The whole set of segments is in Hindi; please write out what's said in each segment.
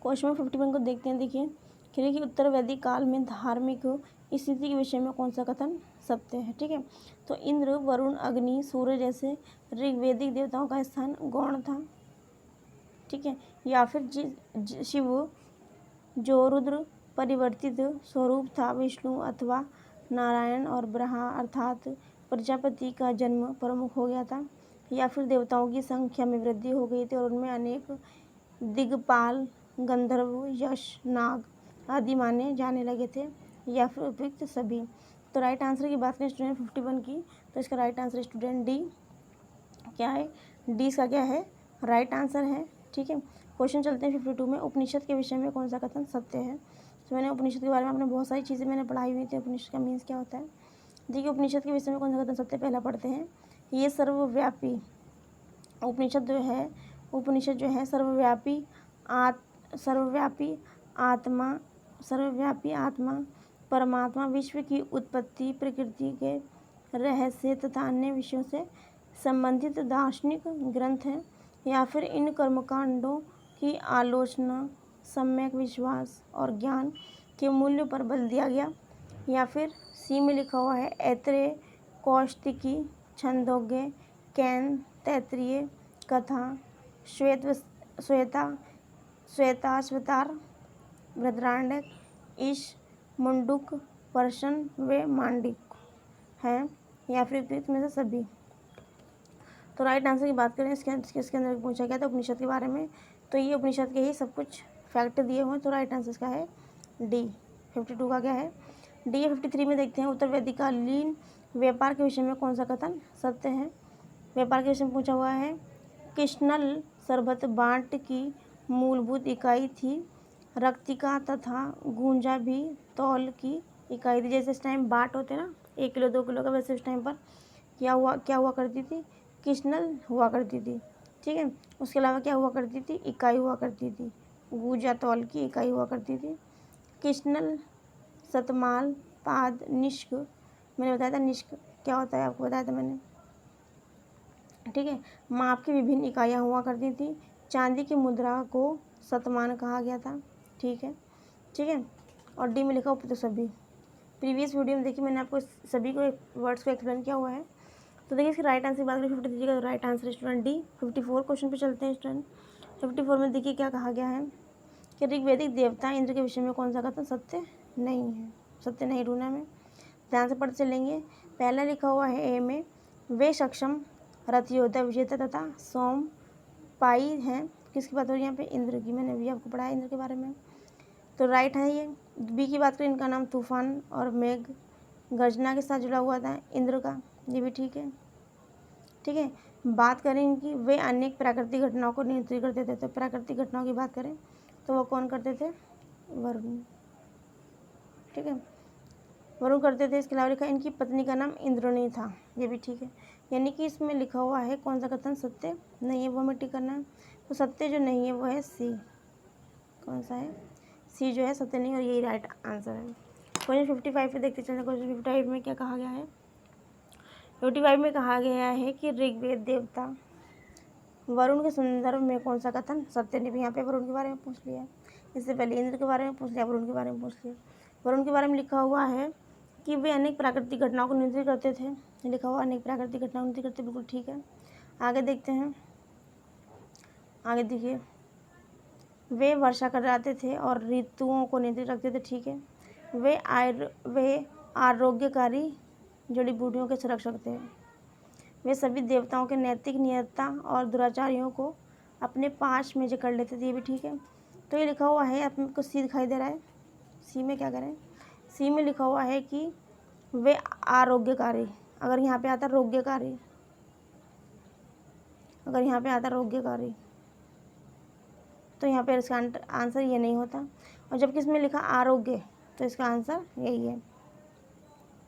क्वेश्चन नंबर 51 को देखते हैं। देखिए कि उत्तर वैदिक काल में धार्मिक स्थिति के विषय में कौन सा कथन सत्य है। ठीक है, तो इंद्र, वरुण, अग्नि, सूर्य जैसे ऋग्वेदिक देवताओं का स्थान गौण था। ठीक है, या फिर शिव जो रुद्र परिवर्तित स्वरूप था, विष्णु अथवा नारायण और ब्रह्मा अर्थात प्रजापति का जन्म प्रमुख हो गया था, या फिर देवताओं की संख्या में वृद्धि हो गई थी और उनमें अनेक दिग्पाल, गंधर्व, यश, नाग आदि माने जाने लगे थे, या फिर उपयुक्त सभी। तो राइट आंसर की बात करें स्टूडेंट 51 की, तो इसका राइट आंसर स्टूडेंट डी क्या है, डी इसका क्या है, राइट आंसर है। ठीक है, क्वेश्चन चलते हैं 52 में। उपनिषद के विषय में कौन सा कथन सत्य है। तो मैंने उपनिषद के बारे में अपने बहुत सारी चीज़ें मैंने पढ़ाई हुई थी। उपनिषद का मीन्स क्या होता है। देखिए उपनिषद के विषय में कौन सा कथन सत्य, पहला पढ़ते हैं। ये सर्वव्यापी उपनिषद जो है सर्वव्यापी आत्मा परमात्मा, विश्व की उत्पत्ति, प्रकृति के रहस्य तथा अन्य विषयों से संबंधित दार्शनिक ग्रंथ है, या फिर इन कर्मकांडों की आलोचना सम्यक विश्वास और ज्ञान के मूल्य पर बल दिया गया, या फिर सी में लिखा हुआ है ऐत्रेय, कौशिकी, छंदोग्य, कैन, तैत्तिरीय, कथा, श्वेताश्वतार, बृहदारण्यक, ईश, मुंडुक, पर्शन व मांडुक हैं, या फिर में से सभी। तो राइट आंसर की बात करें इसके अंदर पूछा गया था उपनिषद के बारे में, तो ये उपनिषद के ही सब कुछ फैक्ट दिए हुए हैं। तो राइट आंसर इसका है डी। 52 का क्या है, डी। 53 में देखते हैं। उत्तर वैदिककालीन व्यापार के विषय में कौन सा कथन सत्य है। व्यापार के विषय में पूछा हुआ है। कृष्णल सरबत बांट की मूलभूत इकाई थी, रक्तिका तथा गूंजा भी तौल की इकाई थी। जैसे इस टाइम बाट होते ना 1 किलो 2 किलो का, वैसे उस टाइम पर क्या हुआ करती थी, कृष्णल हुआ करती थी। ठीक है, उसके अलावा क्या हुआ करती थी, इकाई हुआ करती थी, गूंजा तौल की इकाई हुआ करती थी। कृष्णल, सतमाल, पाद, निष्क, मैंने बताया था निष्क क्या होता है, आपको बताया था मैंने। ठीक है, माप की विभिन्न इकाइयाँ हुआ करती थी। चांदी की मुद्रा को सतमान कहा गया था। ठीक है, और डी में लिखा उपयुक्त सभी। प्रीवियस वीडियो में देखिए मैंने आपको सभी को वर्ड्स को एक्सप्लेन किया हुआ है। तो देखिए इसकी राइट आंसर की बात करें 53 का right answer student D. 54 question पे चलते हैं स्टूडेंट। 54 में देखिए क्या कहा गया है कि ऋग्वेदिक देवता इंद्र के विषय में कौन सा कथन सत्य नहीं है। सत्य नहीं ढूंढना में ध्यान से पढ़ते चलेंगे। पहला लिखा हुआ है ए में, वे सक्षम रथ योद्धा विजेता तथा सोम पाई हैं। किसकी बात हो रही है यहाँ पे, इंद्र की। मैंने भी आपको पढ़ाया इंद्र के बारे में, तो राइट है ये। बी की बात करें, इनका नाम तूफान और मेघ गर्जना के साथ जुड़ा हुआ था इंद्र का, ये भी ठीक है। ठीक है, बात करें इनकी, वे अनेक प्राकृतिक घटनाओं को नियंत्रित करते थे। तो प्राकृतिक घटनाओं की बात करें तो वो कौन करते थे, वरुण। ठीक है, वरुण करते थे। इसके अलावा लिखा इनकी पत्नी का नाम इंद्रणी था, ये भी ठीक है। यानी कि इसमें लिखा हुआ है कौन सा कथन सत्य नहीं है, वो हमें टिक करना है। तो सत्य जो नहीं है वो है सी। कौन सा है, सी जो है सत्य नहीं, और यही राइट आंसर है। क्वेश्चन 55 पे देखते चलते। क्वेश्चन 55 में क्या कहा गया है। 55 में कहा गया है कि ऋग्वेद देवता वरुण के संदर्भ में कौन सा कथन सत्य नहीं। यहाँ पे वरुण के बारे में पूछ लिया है, इससे पहले इंद्र के बारे में पूछ लिया, वरुण के बारे में पूछ लिया। वरुण के बारे में लिखा हुआ है कि वे अनेक प्राकृतिक घटनाओं को नियंत्रित करते थे। लिखा हुआ अनेक प्राकृतिक घटनाओं को नियंत्रित करते, बिल्कुल ठीक है। आगे देखते हैं, आगे देखिए, वे वर्षा कराते थे और ऋतुओं को नियंत्रित रखते थे। ठीक है, वे आरोग्यकारी जड़ी बूटियों के संरक्षक थे। वे सभी देवताओं के नैतिक नियतता और दुराचारियों को अपने पास में जकड़ लेते थे, ये भी ठीक है। तो ये लिखा हुआ है, आपको सी दिखाई दे रहा है, सी में क्या करें, सी में लिखा हुआ है कि वे आरोग्यकारी। अगर यहाँ पे आता रोग्यकारी, अगर यहाँ पे आता रोग्यकारी तो यहाँ पे इसका आंसर ये नहीं होता, और जबकि इसमें लिखा आरोग्य तो इसका आंसर यही है,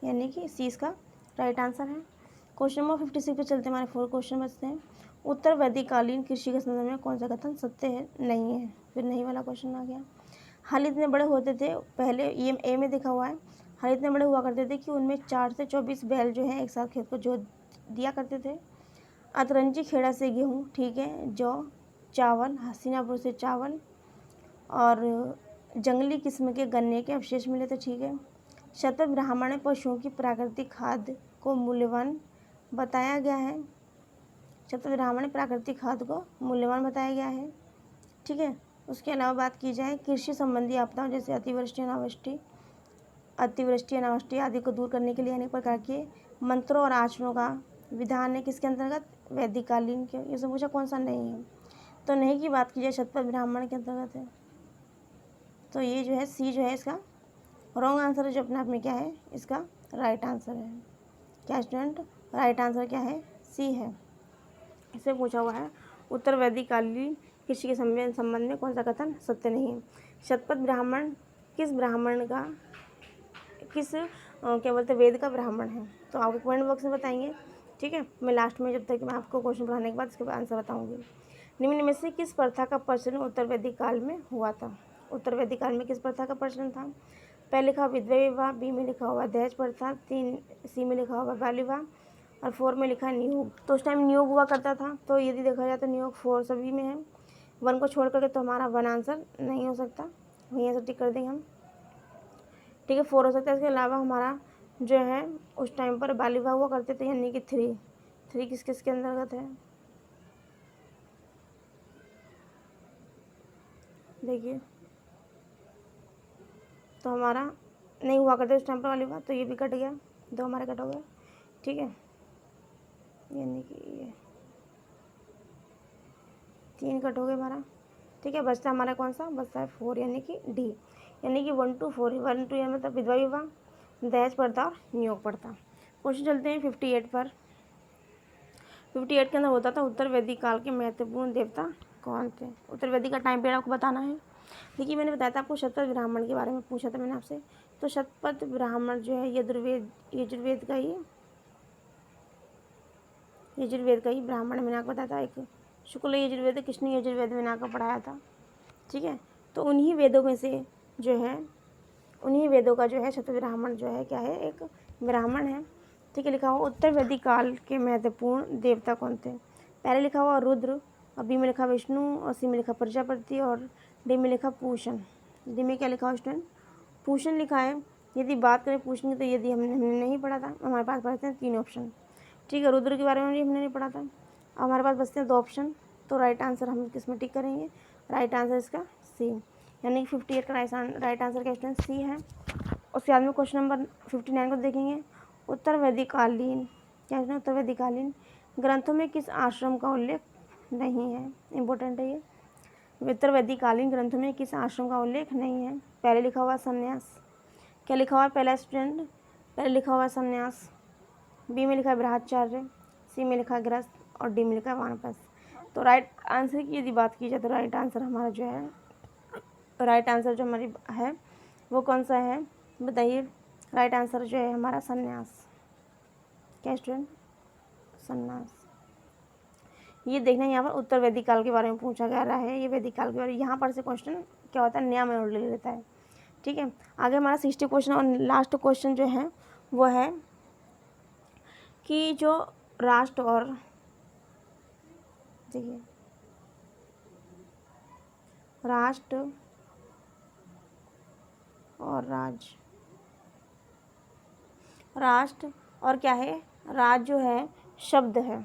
यानी कि सी इसका राइट आंसर है। क्वेश्चन नंबर 56 पे चलते हैं, हमारे 4 क्वेश्चन बचते हैं। उत्तर वैदिककालीन कृषि के संदर्भ में कौन सा कथन सत्य है नहीं है, फिर नहीं वाला क्वेश्चन आ गया। हल इतने बड़े होते थे, पहले ये ए में देखा हुआ है, हल इतने बड़े हुआ करते थे कि उनमें 4 से 24 बैल जो है एक साथ खेत को जोत दिया करते थे। अतरंजी खेड़ा से गेहूँ, ठीक है, जौ, चावल, हस्तिनापुर से चावल, और जंगली किस्म के गन्ने के अवशेष मिले तो ठीक है। शतपथ ब्राह्मण में पशुओं की प्राकृतिक खाद्य को मूल्यवान बताया गया है। शतपथ ब्राह्मण में प्राकृतिक खाद्य को मूल्यवान बताया गया है, ठीक है। उसके अलावा बात की जाए कृषि संबंधी आपदाओं जैसे अतिवृष्टि अनावृष्टि आदि को दूर करने के लिए अनेक प्रकार के मंत्रों और आचरणों का विधान है किसके अंतर्गत, वैदिक कालीन के। ये सब पूछा कौन सा नहीं है, तो नहीं की बात की जाए शतपथ ब्राह्मण के अंतर्गत है, तो ये जो है सी जो है इसका रॉन्ग आंसर है, जो अपने आप में क्या है इसका राइट आंसर है। क्या स्टूडेंट, राइट आंसर क्या है, सी है। इससे पूछा हुआ है उत्तर वैदिक कालीन कृषि के संबंध में कौन सा कथन सत्य नहीं है। शतपथ ब्राह्मण किस ब्राह्मण का क्या बोलते वेद का ब्राह्मण है, तो आपको कमेंट बॉक्स में बताएंगे, ठीक है। मैं लास्ट में जब तक मैं आपको क्वेश्चन पढ़ाने के बाद इसके आंसर बताऊंगी। निम्न में से किस प्रथा का प्रचलन उत्तर वैदिक काल में हुआ था। उत्तर वैदिक काल में किस प्रथा का प्रचलन था। पहले लिखा विधवा विवाह, बी में लिखा हुआ दहेज प्रथा, 3 सी में लिखा हुआ बाल विवाह और 4 में लिखा नियोग। तो उस टाइम नियोग हुआ करता था, तो यदि देखा जाए तो नियोग 4 सभी में है, 1 को छोड़ करके तो हमारा 1 आंसर नहीं हो सकता, वहीं आंसर टिक कर देंगे हम, ठीक है। 4 हो सकता है। इसके अलावा हमारा जो है उस टाइम पर बाल विवाह हुआ करते थे, यानी कि 3 किस किस के अंतर्गत है, देखिए तो हमारा नहीं हुआ करते उस टाइम पर बाल विवाह, तो ये भी कट गया, 2 हमारे कट हो गए, ठीक है। यानी कि ये 3 कट हो गए हमारा, ठीक है। बचता हमारा कौन सा, बचता है 4 यानी कि डी, यानी कि 1 to 4, 1 to यानी मतलब विधवा विवाह, दहेज प्रथा और नियोग प्रथा। क्वेश्चन चलते हैं 58 पर। 58 के अंदर होता था उत्तर वैदिक काल के महत्वपूर्ण देवता कौन थे। उत्तर वैदिक का टाइम पीरियड आपको बताना है। देखिए मैंने बताया था आपको शतपथ ब्राह्मण के बारे में पूछा था मैंने आपसे, तो शतपथ ब्राह्मण जो है यजुर्वेद का ही ब्राह्मण मैंने आपको बताया था। एक शुक्ल यजुर्वेद, कृष्ण यजुर्वेद मैंने आपको पढ़ाया था, ठीक है। तो उन्हीं वेदों में से जो है, उन्हीं वेदों का जो है शतपथ ब्राह्मण जो है क्या है, एक ब्राह्मण है, ठीक है। लिखा हुआ उत्तर वैदिक काल के महत्वपूर्ण देवता कौन थे। पहले लिखा हुआ रुद्र, और बी में लिखा विष्णु, और सी में लिखा प्रजापति, और डी में लिखा पूषण। डी में क्या लिखा हुआ स्टूडेंट, पूषण लिखा है। यदि बात करें पूषण की, तो यदि हमने नहीं पढ़ा था, हमारे पास पढ़ते हैं 3 ऑप्शन, ठीक है। रुद्र के बारे में भी हमने नहीं पढ़ा था, अब हमारे पास बचते हैं 2 ऑप्शन, तो राइट आंसर हम किस में टिक करेंगे, राइट आंसर इसका सी, यानी कि 58 का राइट आंसर क्या स्टूडेंट सी है। उसके बाद में क्वेश्चन नंबर 59 को देखेंगे। उत्तर वैदिक कालीन क्या है, उत्तर वैदिक कालीन ग्रंथों में किस आश्रम का उल्लेख नहीं है, इंपॉर्टेंट है ये। उत्तर वैदिक कालीन ग्रंथों में किस आश्रम का उल्लेख नहीं है। पहले लिखा हुआ संन्यास, क्या लिखा हुआ है पहला स्टूडेंट, पहले लिखा हुआ संन्यास, बी में लिखा है ब्रह्मचार्य, सी में लिखा है गृहस्थ, और डी में लिखा है वानप्रस्थ। तो राइट आंसर की यदि बात की जाए तो राइट आंसर हमारा जो है, राइट आंसर जो हमारी है वो कौन सा है बताइए। राइट आंसर जो है हमारा संन्यास, क्या स्टूडेंट, संन्यास। ये देखना यहाँ पर उत्तर वैदिक काल के बारे में पूछा जा रहा है, ये वैदिक काल के बारे में यहाँ पर से क्वेश्चन क्या होता है, नया में ले लेता है, ठीक है। आगे हमारा 60 क्वेश्चन और लास्ट क्वेश्चन जो है वो है कि जो राष्ट्र और देखिए राष्ट्र और राज्य, राष्ट्र और क्या है, राज्य जो है शब्द है,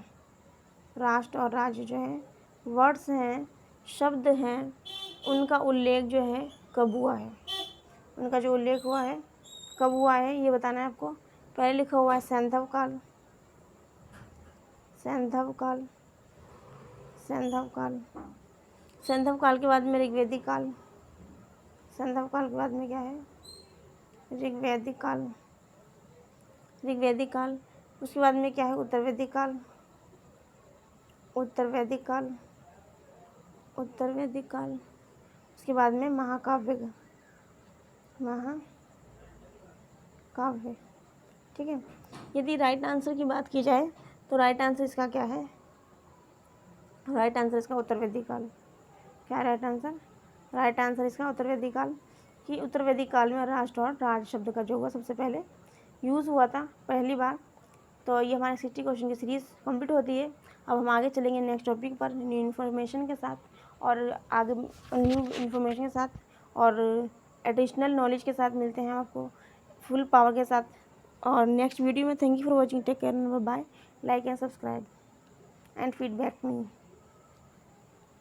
राष्ट्र और राज्य जो है वर्ड्स हैं, शब्द हैं, उनका उल्लेख जो है कब हुआ है, उनका जो उल्लेख हुआ है कब हुआ है ये बताना है आपको। पहले लिखा हुआ है सैंधव काल, सैंधव काल, सैंधव काल, सैंधव काल के बाद में ऋग्वैदिक काल, सैंधव काल के बाद में क्या है ऋग्वैदिक काल, ऋग्वैदिक काल। उसके बाद में क्या है उत्तर वैदिक काल, उत्तर वैदिक काल, उत्तर वैदिक काल। उसके बाद में महाकाव्य, महाकाव्य, ठीक है। यदि राइट आंसर की बात की जाए तो राइट आंसर इसका क्या है, राइट आंसर इसका उत्तर वैदिक काल। क्या राइट आंसर, राइट आंसर इसका उत्तर वैदिक काल। कि उत्तर वैदिक काल में राष्ट्र और राज्य शब्द का जो हुआ सबसे पहले यूज़ हुआ था पहली बार। तो ये हमारे 60 क्वेश्चन की सीरीज़ कंप्लीट होती है। अब हम आगे चलेंगे नेक्स्ट टॉपिक पर न्यू इन्फॉर्मेशन के साथ और आगे न्यू इन्फॉर्मेशन के साथ और एडिशनल नॉलेज के साथ मिलते हैं आपको फुल पावर के साथ और नेक्स्ट वीडियो में। Thank you for watching, take care, bye, like and subscribe and feedback me.